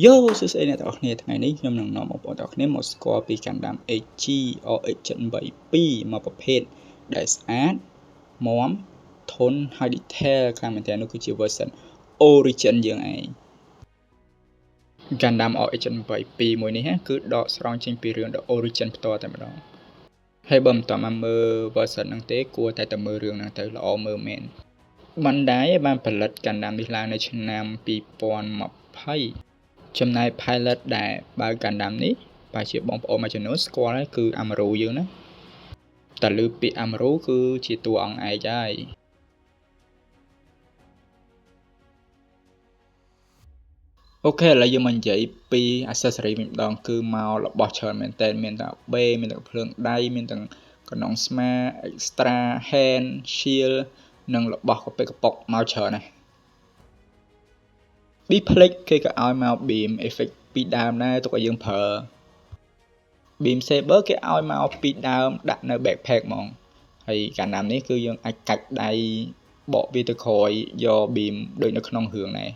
Yo សួស្តីអ្នកទាំងអស់គ្នាថ្ងៃនេះខ្ញុំនឹងនាំបងប្អូនទាំងអស់គ្នាមកស្គាល់ពីកណ្ដាំ HG OX72 មួយប្រភេទដែលស្អាតមាំធន់ហើយ detail ខ្លាំងមែនទែននោះគឺជា version origin យើងឯងកណ្ដាំ OX72 មួយនេះគឺដកស្រង់ចេញពីរឿង The Origin ផ្ទាល់តែម្ដងហើយបើមិនតមកមើល version ហ្នឹងទេគួរតែមើលរឿងហ្នឹងទៅល្អមើលមែនBandai បានផលិតកណ្ដាំនេះឡើងនៅឆ្នាំ2020ចំណែក pilot ដែលបើកណ្ដាំនេះបើជាបងប្អូនមួយចំនួនស្គាល់ហើយគឺ Amaru យើងណាតែលើពាក្យ Amaru គឺជាតួអង្គឯកហើយអូខេឥឡូវយើងមកនិយាយពី accessory វិញម្ដងគឺមករបស់ច្រើនមែនតើមានទាំងបេមានទាំងភ្លើងដៃមានទាំងកណ្ដុងស្មា extra hand shield និងរបស់កប៉ិកប៉ុកមកច្រើនណាស់ Biplex គេក៏ឲ្យមក beam effect ពីដើមដែរទុកឲ្យយើងប្រើ beam saber គេឲ្យមកពីដើមដាក់នៅ backpack ហ្មងហើយកណ្ដាំនេះគឺយើងអាចកាច់ដៃបកវាទៅក្រោយយក beam ដូចនៅក្នុងរឿងដែរ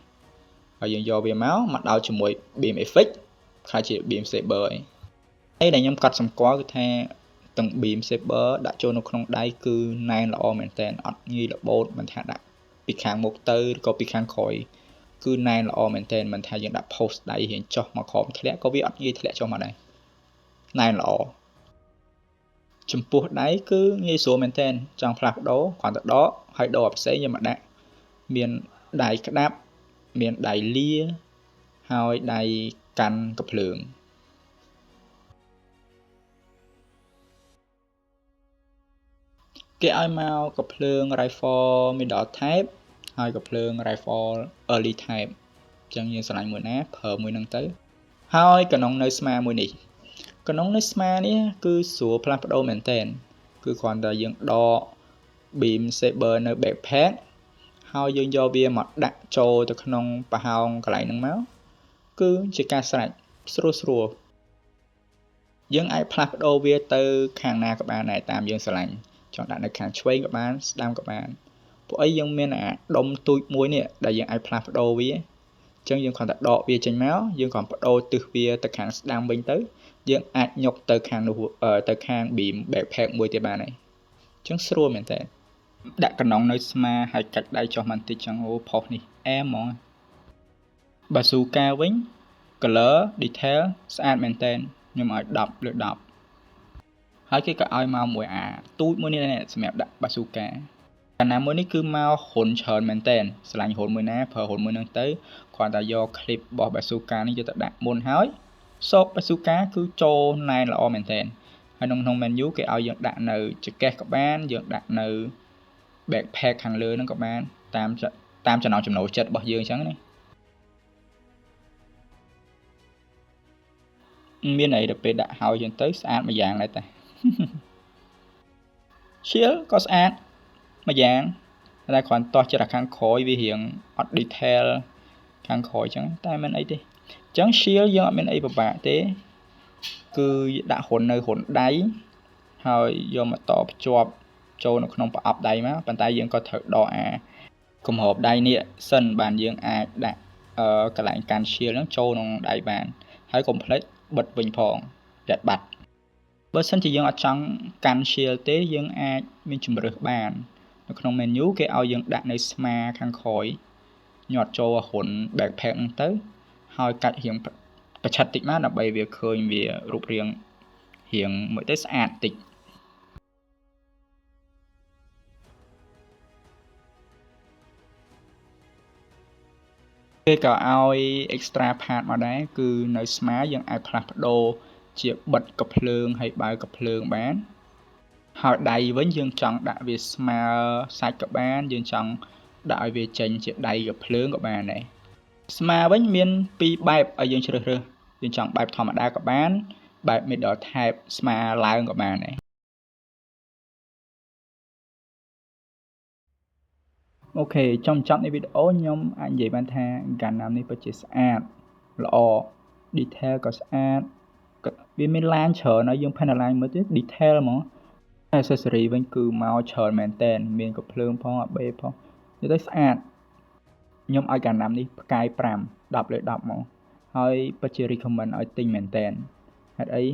ហើយយើងយកវាមកដោតជាមួយ beam effect ខ្លះជា beam saber ហើយដែលខ្ញុំកត់សម្គាល់គឺថាទាំង beam saber ដាក់ចូលនៅក្នុងដៃគឺណែនល្អមែនតើអត់ងាយរបូតមិនថាដាក់ពីខាងមុខទៅឬក៏ពីខាងក្រោយគឺណែនល្អមែនតើមិនថាយើងដាក់ post ដៃរៀងចុះមកក្រោមធ្លាក់ក៏វាអត់ងាយធ្លាក់ចុះមកដែរណែនល្អចំពោះដៃគឺងាយស្រួលមែនតើចង់ផ្លាស់ប្ដូរគ្រាន់តែដកហើយដកផ្សេងយកមកដាក់មានដៃក្តាប់មានដៃលាហើយដៃកាន់កាភ្លើងគេឲ្យមកកាភ្លើង rifle middle type ហើយកាភ្លើង rifle early type អញ្ចឹងយើងស្រឡាញ់មួយណាប្រើមួយហ្នឹងទៅហើយកណ្ដុងនៅស្មាមួយនេះកណ្ដុងនៅស្មានេះគឺស្រួលផ្លាស់ប្ដូរមែនតើគឺគ្រាន់តែយើងដក beam saber នៅ backpack ហើយយើងយកវាមកដាក់ចូលទៅក្នុងប្រហោងកន្លែងហ្នឹងមកគឺជាការស្រេចស្រួលយើងអាចផ្លាស់ប្ដូរវាទៅខាងណាក៏បានដែរតាមយើងស្រឡាញ់ចង់ដាក់នៅខាងឆ្វេងក៏បានស្ដាំក៏បានពួកអីយើងមានអាដុំទូចមួយនេះដែលយើងអាចផ្លាស់ប្ដូរវាអញ្ចឹងយើងគ្រាន់តែដកវាចេញមកយើងគ្រាន់បដូរទិសវាទៅខាងស្ដាំវិញទៅយើងអាចញុកទៅខាងនោះទៅខាង beam backpack មួយទៀតបានហើយអញ្ចឹងស្រួលមែនតើដាក់កណ្ដុងនៅស្មាហើយកាច់ដៃចុះបន្តិចចឹងអូផុសនេះអែមហ្មងបាស៊ូកាវិញ color detail ស្អាតមែនតើខ្ញុំឲ្យ10លើ10ហើយគេក៏ឲ្យមកមួយអាទូចមួយនេះសម្រាប់ដាក់បាស៊ូកាកណ្ដាលមួយនេះគឺមកហ៊ុនច្រើនមែនតើឆ្លាញ់ហ៊ុនមួយណាប្រើហ៊ុនមួយហ្នឹងទៅគ្រាន់តែយក clip របស់បាស៊ូកានេះយកទៅដាក់មុនហើយសោកបាស៊ូកាគឺចូលណែនល្អមែនតើហើយក្នុង menu គេឲ្យយើងដាក់នៅចង្កេះក៏បានយើងដាក់នៅ backpack ខាងលើហ្នឹងក៏បានតាមចំណូលចិត្តរបស់យើងអញ្ចឹងណាមានអីដល់ពេលដាក់ហើយចឹងទៅស្អាតមួយយ៉ាងដែរតា Shield ក៏ស្អាតមួយយ៉ាងតែគ្រាន់តោះចិត្តខាងក្រោយវារៀងអត់ detail ខាងក្រោយចឹងតែមិនអីទេអញ្ចឹង Shield យើងអត់មានអីពិបាកទេគឺដាក់ហ៊ុននៅហ៊ុនដៃហើយយកមកតភ្ជាប់ចូលនៅក្នុងប្រអប់ដៃមកប៉ុន្តែយើងក៏ត្រូវដកអាគម្របដៃនេះសិនបានយើងអាចដាក់កន្លែងកាន់ Shield ហ្នឹងចូលក្នុងដៃបានហើយកុំភ្លេចបិទវិញផងរត់បាត់បើសិនជាយើងអត់ចង់កាន់ shield ទេយើងអាចមានជំរើសបាននៅក្នុង menu គេឲ្យយើងដាក់នៅស្មាខាងក្រោយញាត់ចូលហ៊ុន backpack ហ្នឹងទៅហើយកាច់រៀងប្រឆិតតិចមកដើម្បីវាឃើញវារូបរាងរៀងមួយទៅស្អាតតិចគេក៏ឲ្យ extra part មកដែរគឺនៅស្មាយើងអាចផ្លាស់ប្ដូរជាបិទកាភ្លើងហើយបើកកាភ្លើងបានហើយដៃវិញយើងចង់ដាក់វាស្មើសាច់ក៏បានយើងចង់ដាក់ឲ្យវាចេញជាដៃកាភ្លើងក៏បានដែរស្មើវិញមាន2បែបឲ្យយើងជ្រើសរើសយើងចង់បែបធម្មតាក៏បានបែប middle type ស្មើឡើងក៏បានដែរអូខេចំចប់នៃវីដេអូខ្ញុំអាចនិយាយបានថាកាណាំនេះពិតជាស្អាតល្អ detail ក៏ស្អាតវាមានឡានច្រើនហើយយើង panel មើលទៅ detail ហ្មង accessory វិញគឺមកច្រើនមែនតើមានកាភ្លើងផងអាបេផងនិយាយទៅស្អាតខ្ញុំឲ្យកណ្ដាំនេះផ្កាយ5 10លើ10ហ្មង ហើយពិតជា recommend ឲ្យទិញមែនតើហេតុអី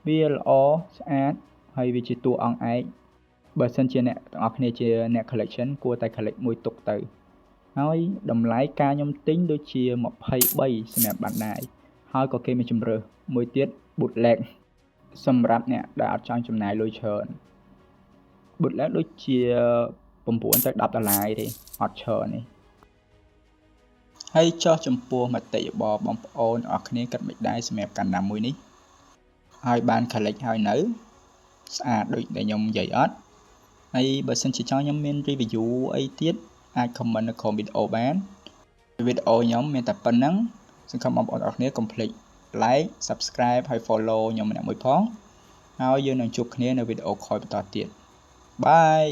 វាល្អស្អាតហើយវាជាតួអង្គឯកបើសិនជាអ្នកទាំងអស់គ្នាជាអ្នក collection គួរតែ collect មួយទុកទៅហើយតម្លៃការខ្ញុំទិញដូចជា23សម្រាប់បណ្ដាយហើយក៏គេមានជម្រើសមួយទៀត bootleg សម្រាប់អ្នកដែលអត់ចង់ចំណាយលុយច្រើន bootleg ដូចជា9ទៅ$10ទេអត់ច្រើនទេហើយចោះចំពោះមតិយោបល់បងប្អូនអរគ្នាគិតមិនដែរសម្រាប់កណ្ដាលមួយនេះហើយបាន collect ហើយនៅស្អាតដូចដែលខ្ញុំនិយាយអត់ហើយបើសិនជាចង់ខ្ញុំមាន review អីទៀតអាច comment នៅក្រោមវីដេអូបានវីដេអូខ្ញុំមានតែប៉ុណ្្នឹងសង្ឃឹមបងប្អូនអរគ្នាកុំភ្លេច like subscribe ហើយ follow ខ្ញុំម្នាក់មួយផងហើយយើងនឹងជួបគ្នានៅវីដេអូក្រោយបន្តទៀតបាយ